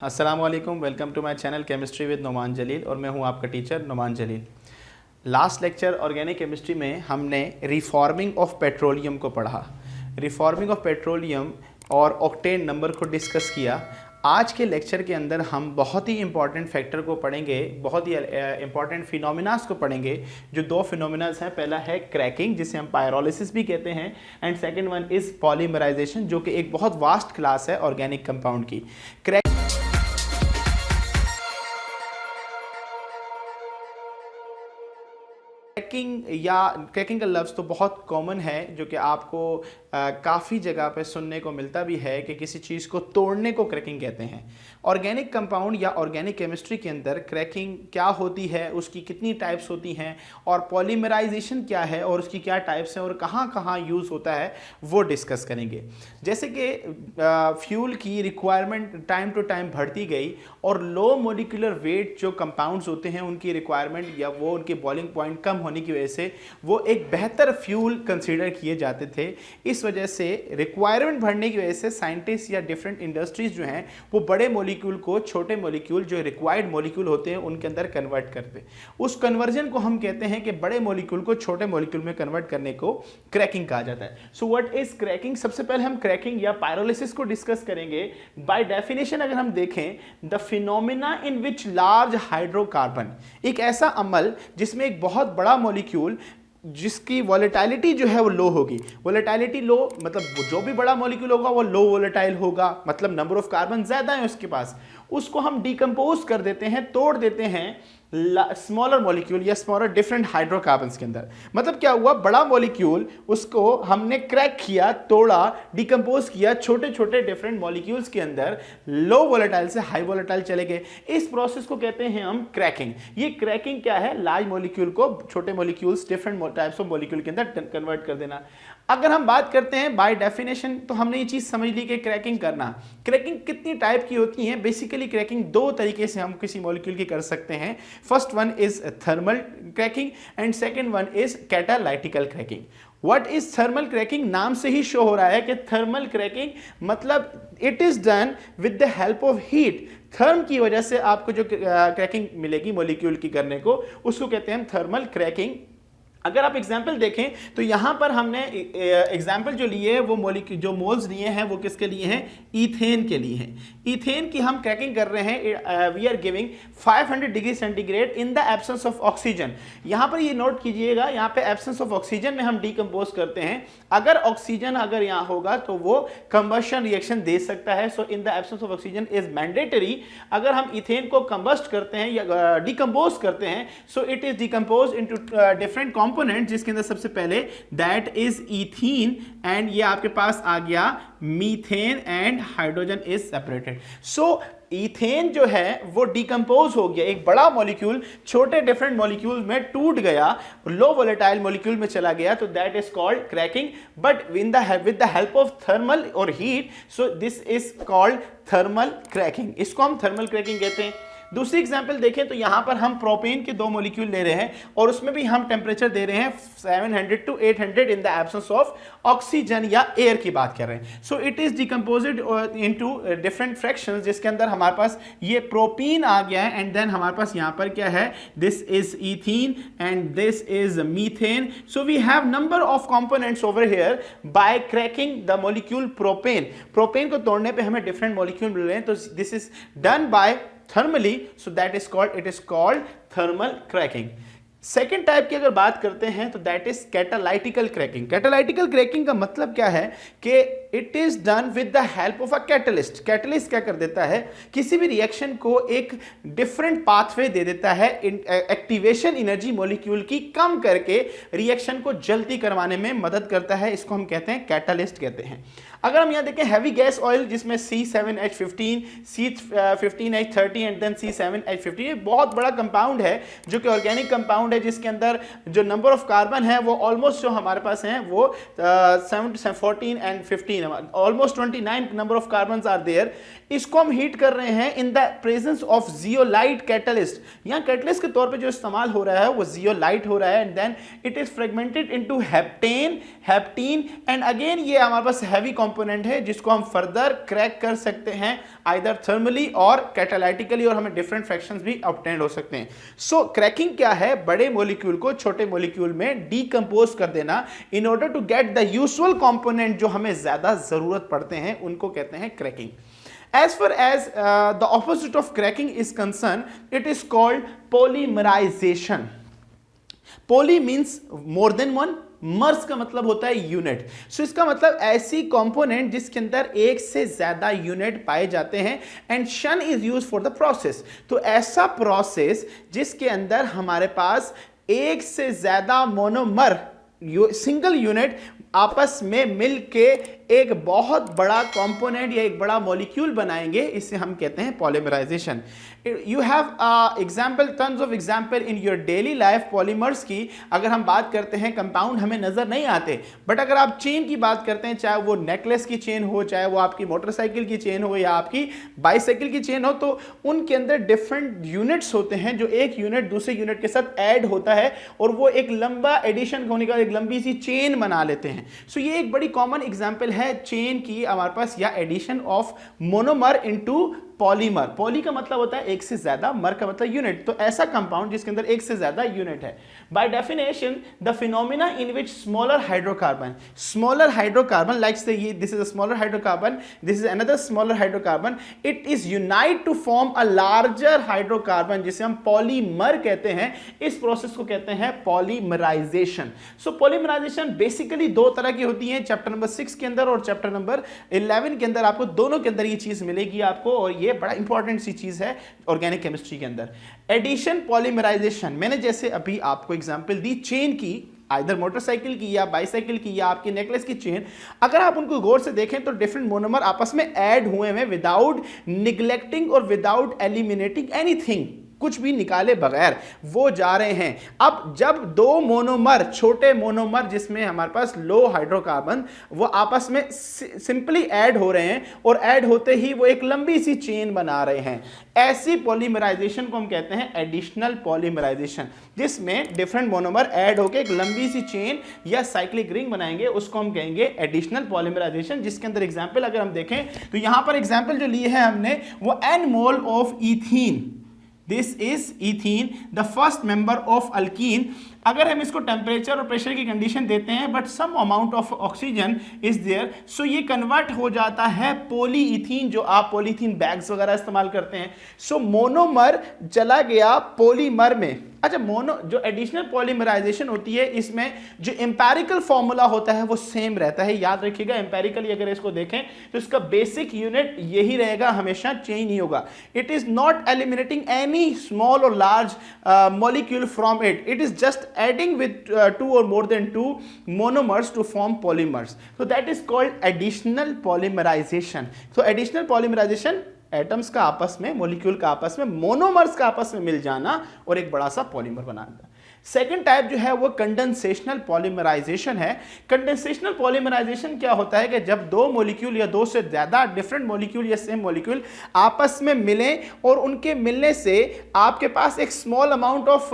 अस्सलाम वालेकुम, welcome to my channel chemistry with Noman Jalil और मैं हूं आपका teacher Noman Jalil. Last lecture organic chemistry में हमने रिफॉर्मिंग ऑफ पेट्रोलियम को पढ़ा। रिफॉर्मिंग ऑफ पेट्रोलियम और ऑक्टेन नंबर को डिस्कस किया। आज के लेक्चर के अंदर हम बहुत ही इंपॉर्टेंट फैक्टर को पढ़ेंगे, बहुत ही इंपॉर्टेंट फिनोमिनास को पढ़ेंगे। जो दो फिनोमिनास हैं, पहला है क्रैकिंग जिसे हम पायरोलिसिस भी कहते हैं, and second one is polymerization जो कि एक बहुत वास्ट क्लास है ऑर्गेनिक कंपाउंड की। क्रैकिंग का लफ्ज़ तो बहुत कॉमन है, जो कि आपको काफ़ी जगह पे सुनने को मिलता भी है कि किसी चीज़ को तोड़ने को क्रैकिंग कहते हैं। ऑर्गेनिक कंपाउंड या ऑर्गेनिक केमिस्ट्री के अंदर क्रैकिंग क्या होती है, उसकी कितनी टाइप्स होती हैं, और पॉलीमराइजेशन क्या है और उसकी क्या टाइप्स हैं और कहाँ कहाँ यूज़ होता है, वो डिस्कस करेंगे। जैसे कि फ्यूल की रिक्वायरमेंट टाइम टू टाइम बढ़ती गई और लो मोलिकुलर वेट जो कंपाउंड्स होते हैं उनकी रिक्वायरमेंट या वो उनके बॉइलिंग पॉइंट कम होने की वजह से वो एक बेहतर फ्यूल कंसीडर किए जाते थे। इस वजह से रिक्वायरमेंट बढ़ने की वजह से साइंटिस्ट या डिफरेंट इंडस्ट्रीज जो हैं वो बड़े मॉलिक्यूल को छोटे मॉलिक्यूल जो रिक्वायर्ड मॉलिक्यूल होते हैं उनके अंदर कन्वर्ट करते। उस कन्वर्जन को हम कहते हैं कि बड़े मॉलिक्यूल को छोटे मॉलिक्यूल में कन्वर्ट करने को क्रैकिंग कहा जाता है। So what is cracking? सबसे पहले हम क्रैकिंग या पायरोलिसिस को डिस्कस करेंगे। बाय डेफिनेशन अगर हम देखें, the phenomena in which large hydrocarbon, एक ऐसा अमल जिसमें एक बहुत बड़ा मॉलिक्यूल जिसकी वोलेटिलिटी जो है वो लो होगी। वोलेटिलिटी लो मतलब जो भी बड़ा मॉलिक्यूल होगा वो लो वोलेटाइल होगा, मतलब नंबर ऑफ कार्बन ज्यादा है उसके पास। उसको हम डिकम्पोज कर देते हैं, तोड़ देते हैं स्मॉलर मॉलिक्यूल या स्मॉलर डिफरेंट हाइड्रोकार्बन्स के अंदर। मतलब क्या हुआ, बड़ा मॉलिक्यूल उसको हमने क्रैक किया, तोड़ा, डिकम्पोज किया छोटे छोटे डिफरेंट मॉलिक्यूल्स के अंदर, लो वोलेटाइल से हाई वोलेटाइल चले गए। इस प्रोसेस को कहते हैं हम क्रैकिंग। ये क्रैकिंग क्या है? लार्ज मॉलिक्यूल को छोटे molecules different types of molecule के अंदर कन्वर्ट कर देना। अगर हम बात करते हैं बाय डेफिनेशन, तो हमने ये चीज समझ ली कि क्रैकिंग करना, क्रैकिंग कितनी टाइप की होती है। बेसिकली क्रैकिंग दो तरीके से हम किसी मॉलिक्यूल की कर सकते हैं। First one is thermal cracking and second one is catalytical cracking. What is thermal cracking? नाम से ही शो हो रहा है कि थर्मल क्रैकिंग मतलब it is done with the help of heat. Therm की वजह से आपको जो क्रैकिंग मिलेगी मॉलिक्यूल की करने को, उसको कहते हैं थर्मल क्रैकिंग। अगर आप एग्जाम्पल देखें तो यहां पर हमने एग्जाम्पल जो लिए है वो मॉलिक्यूल जो मोल्स लिए हैं वो किसके लिए हैं? ईथेन के लिए हैं। ईथेन की हम क्रैकिंग कर रहे हैं। We are giving 500 degree centigrade in the absence of oxygen. यहां पर ये नोट कीजिएगा, यहां पे एब्सेंस ऑफ ऑक्सीजन में हम डिकम्पोज करते हैं। अगर ऑक्सीजन अगर यहां होगा तो वो कंबशन रिएक्शन दे सकता है। So in the absence of oxygen is mandatory. अगर हम इथेन को कंबस्ट करते हैं या डिकम्पोज करते हैं, so it is decompose into different component, जिसके अंदर सबसे पहले दैट इज इथीन एंड ये आपके पास आ गया methane and hydrogen is separated. So ethane जो है वो डिकम्पोज हो गया, एक बड़ा मॉलिक्यूल छोटे डिफरेंट मॉलिक्यूल में टूट गया, लो वोलेटाइल मॉलिक्यूल में चला गया, तो that is called cracking, but with the help of thermal और heat. So this is called thermal cracking. इसको हम थर्मल क्रैकिंग कहते हैं। दूसरी एग्जांपल देखें तो यहां पर हम प्रोपेन के दो मॉलिक्यूल ले रहे हैं और उसमें भी हम टेम्परेचर दे रहे हैं 700 to 800 in the absence of oxygen या एयर की बात कर रहे हैं। So it is decomposed into different fractions, जिसके अंदर हमारे पास ये प्रोपीन आ गया है एंड देन हमारे पास यहां पर क्या है? This is ethene and this is methane. So we have number of components over here by cracking the molecule propane. Propane को तोड़ने पे हमें डिफरेंट मॉलिक्यूल मिल रहे हैं, तो this is done by thermally, so that is called thermal cracking। Second type की अगर बात करते हैं तो that is catalytical cracking. कैटालाइटिकल cracking का मतलब क्या है कि it is done with the help of a catalyst. Catalyst क्या कर देता है? किसी भी रिएक्शन को एक डिफरेंट पाथवे दे देता है, एक्टिवेशन एनर्जी मॉलिक्यूल की कम करके रिएक्शन को जल्दी करवाने में मदद करता है। इसको हम कहते हैं कैटलिस्ट कहते हैं। अगर हम यहाँ देखें हैवी गैस ऑयल जिसमें C7H15, C15H30 and then C7H15, ये बहुत बड़ा कंपाउंड है जो कि ऑर्गेनिक कंपाउंड है, जिसके अंदर जो नंबर ऑफ कार्बन है वो ऑलमोस्ट जो हमारे पास हैं वो 14 and 15 29, almost 29 number of carbons are there. इसको हम हीट कर रहे हैं in the presence of zeolite catalyst. यहाँ कैटलिस्ट के तौर पे जो इस्तेमाल हो रहा है वो जियोलाइट हो रहा है, and then it is fragmented into heptane, heptene, and again ये हमारे पास हैवी कंपोनेंट है जिसको हम फर्दर क्रैक कर सकते हैं आइदर थर्मली और कैटालाइटिकली, और हमें डिफरेंट फ्रैक्शंस भी ऑब्टेन हो सकते हैं। सो क्रैकिंग क्या है? बड़े मॉलिक्यूल को छोटे मॉलिक्यूल में डीकंपोज कर देना in order to get the usual component जो हमें ज्यादा जरूरत पड़ते हैं, उनको कहते हैं cracking. As far as the opposite of cracking is concerned, it is called polymerization. Poly means more than one, मर्स का मतलब होता है यूनिट। सो इसका मतलब ऐसी कंपोनेंट जिसके अंदर एक से ज्यादा यूनिट पाए जाते हैं, एंड शन is use for the process. तो ऐसा प्रोसेस जिसके अंदर हमारे पास एक से ज्यादा मोनोमर सिंगल यूनिट आपस में मिलके एक बहुत बड़ा कंपोनेंट या एक बड़ा मॉलिक्यूल बनाएंगे, इसे हम कहते हैं polymerization. You have example, tons of example in your daily life polymers की। अगर हम बात करते हैं कंपाउंड हमें नजर नहीं आते, बट अगर आप चेन की बात करते हैं, चाहे वो नेकलेस की चेन हो, चाहे वो आपकी मोटरसाइकिल की चेन हो या आपकी बाइसाइकिल की चेन हो, तो उनके अंदर डिफरेंट यूनिट्स होते हैं जो एक यूनिट दूसरे यूनिट के साथ ऐड होता है और वो एक लंबा एडिशन होने का एक लंबी सी चेन बना लेते हैं। सो ये एक बड़ी कॉमन एग्जाम्पल है चेन की हमारे पास, या addition of monomer into polymer. Poly का मतलब होता है एक से ज्यादा, मर का मतलब यूनिट। तो ऐसा कंपाउंड जिसके अंदर एक से ज्यादा यूनिट है। By definition the phenomena in which smaller hydrocarbon like से ये this is a smaller hydrocarbon, this is another smaller hydrocarbon, it is unite to form a larger hydrocarbon जिसे हम पॉलीमर कहते हैं। इस प्रोसेस को कहते हैं पॉलीमराइजेशन। सो पॉलीमराइजेशन बेसिकली दो तरह की होती है, चैप्टर नंबर 6 के अंदर और चैप्टर नंबर 11 के अंदर आपको दोनों के अंदर ये चीज मिलेगी आपको, और ये बड़ा इंपॉर्टेंट सी चीज है ऑर्गेनिक केमिस्ट्री के अंदर। एडिशन पॉलीमराइजेशन, मैंने जैसे अभी आपको एग्जांपल दी चेन की, आइदर मोटरसाइकिल की या बाइसाइकिल की या आपकी नेकलेस की चेन, अगर आप उनको गौर से देखें तो डिफरेंट मोनोमर आपस में ऐड हुए हैं विदाउट निग्लेक्टिंग और विदाउट एलिमिनेटिंग एनीथिंग, कुछ भी निकाले बगैर वो जा रहे हैं। अब जब दो मोनोमर, छोटे मोनोमर जिसमें हमारे पास लो हाइड्रोकार्बन, वो आपस में सिंपली ऐड हो रहे हैं और ऐड होते ही वो एक लंबी सी चेन बना रहे हैं, ऐसी पॉलीमराइजेशन को हम कहते हैं एडिशनल पॉलीमराइजेशन, जिसमें डिफरेंट मोनोमर ऐड होकर एक लंबी सी चेन या साइक्लिक रिंग बनाएंगे, उसको हम कहेंगे एडिशनल पॉलीमराइजेशन। जिसके अंदर एग्जाम्पल अगर हम देखें तो यहां पर एग्जाम्पल जो लिए है हमने वो n mole of ethene, this is ethene, the first member of alkyne. अगर हम इसको टेम्परेचर और प्रेशर की कंडीशन देते हैं but some amount of oxygen is there, so ये कन्वर्ट हो जाता है पॉलीइथीन, जो आप पॉलीथीन बैग्स वगैरह इस्तेमाल करते हैं। सो मोनोमर चला गया पॉलीमर में। अच्छा, जो एडिशनल पॉलीमराइजेशन होती है इसमें जो एम्पेरिकल फॉर्मूला होता है वो सेम रहता है, याद रखिएगा। एम्पेरिकली अगर इसको देखें तो इसका बेसिक यूनिट यही रहेगा, हमेशा चेंज ही होगा। It is not eliminating any small or large molecule from it, it is just adding with 2 or more than 2 monomers to form polymers. So that is called additional polymerization. So additional polymerization atoms का आपस में, molecule का आपस में, monomers का आपस में मिल जाना और एक बड़ा सा पॉलीमर बनाना। सेकेंड टाइप जो है वो कंडेंसेशनल पॉलीमराइजेशन है। कंडेंसेशनल पॉलीमराइजेशन क्या होता है कि जब दो मॉलिक्यूल या दो से ज्यादा डिफरेंट मॉलिक्यूल या सेम मॉलिक्यूल आपस में मिलें और उनके मिलने से आपके पास एक small amount of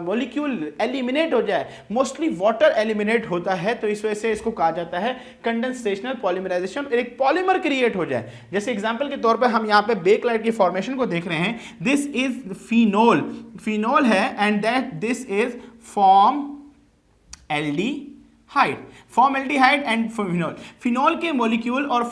molecule eliminate हो जाए, मोस्टली वाटर एलिमिनेट होता है, तो इस वजह से इसको कहा जाता है कंडेंसेशनल पॉलीमराइजेशन। एक पॉलीमर क्रिएट हो जाए, जैसे एग्जांपल के तौर पर हम यहाँ पे बेकलाइट की फॉर्मेशन को देख रहे हैं। दिस इज फिनोल, फिनोल है, and that this is form aldehyde, form aldehyde and phenol. Phenol के मॉलिक्यूल और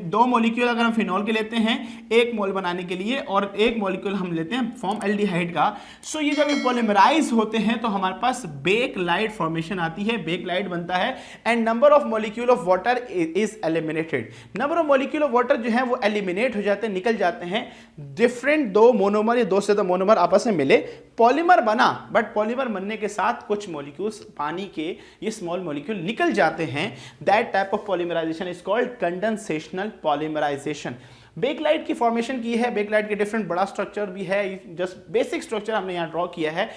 दो मॉलिक्यूल अगर हम फिनोल के लेते हैं एक मोल बनाने के लिए और एक मॉलिक्यूल हम लेते हैं फॉर्म एल्डिहाइड का, सो ये जब ये पॉलीमराइज होते हैं तो हमारे पास बेकलाइट फॉर्मेशन आती है, बेकलाइट बनता है, and number of molecule of water is eliminated. Number of molecule of water जो है वो एलिमिनेट हो जाते हैं, निकल जाते हैं। डिफरेंट दो मोनोमर या दो से ज्यादा मोनोमर आपस में मिले, पॉलीमर बना, बट पॉलीमर बनने के साथ कुछ मॉलिक्यूल्स पानी के ये स्मॉल मॉलिक्यूल निकल जाते हैं। That type of polymerization is called condensational polymerization. Bakelite की फॉर्मेशन की है, बेकलाइट के डिफरेंट बड़ा स्ट्रक्चर भी है, जस्ट बेसिक स्ट्रक्चर हमने यहां ड्रॉ किया है।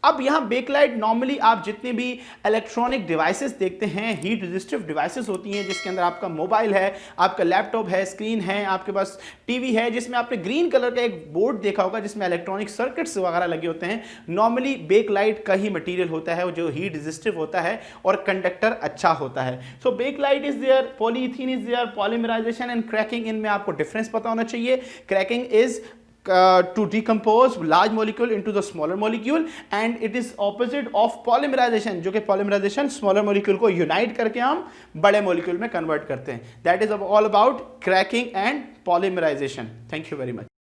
अब यहाँ बेकलाइट नॉर्मली आप जितने भी इलेक्ट्रॉनिक डिवाइसेस देखते हैं, हीट रेजिस्टिव डिवाइसेस होती हैं जिसके अंदर आपका मोबाइल है, आपका लैपटॉप है, स्क्रीन है, आपके पास टीवी है, जिसमें आपने ग्रीन कलर का एक बोर्ड देखा होगा जिसमें इलेक्ट्रॉनिक सर्किट्स वगैरह लगे होते हैं, नॉर्मली बेकलाइट का ही मटेरियल होता है जो हीट रेजिस्टिव होता है और कंडक्टर अच्छा होता है। So Bakelite is there, polyethene is there, polymerization and cracking, इनमें आपको डिफरेंस पता होना चाहिए। Cracking is to decompose large molecule into the smaller molecule and it is opposite of polymerization, जो कि polymerization smaller molecule को unite करके हम बड़े molecule में convert करते हैं। That is all about cracking and polymerization. Thank you very much.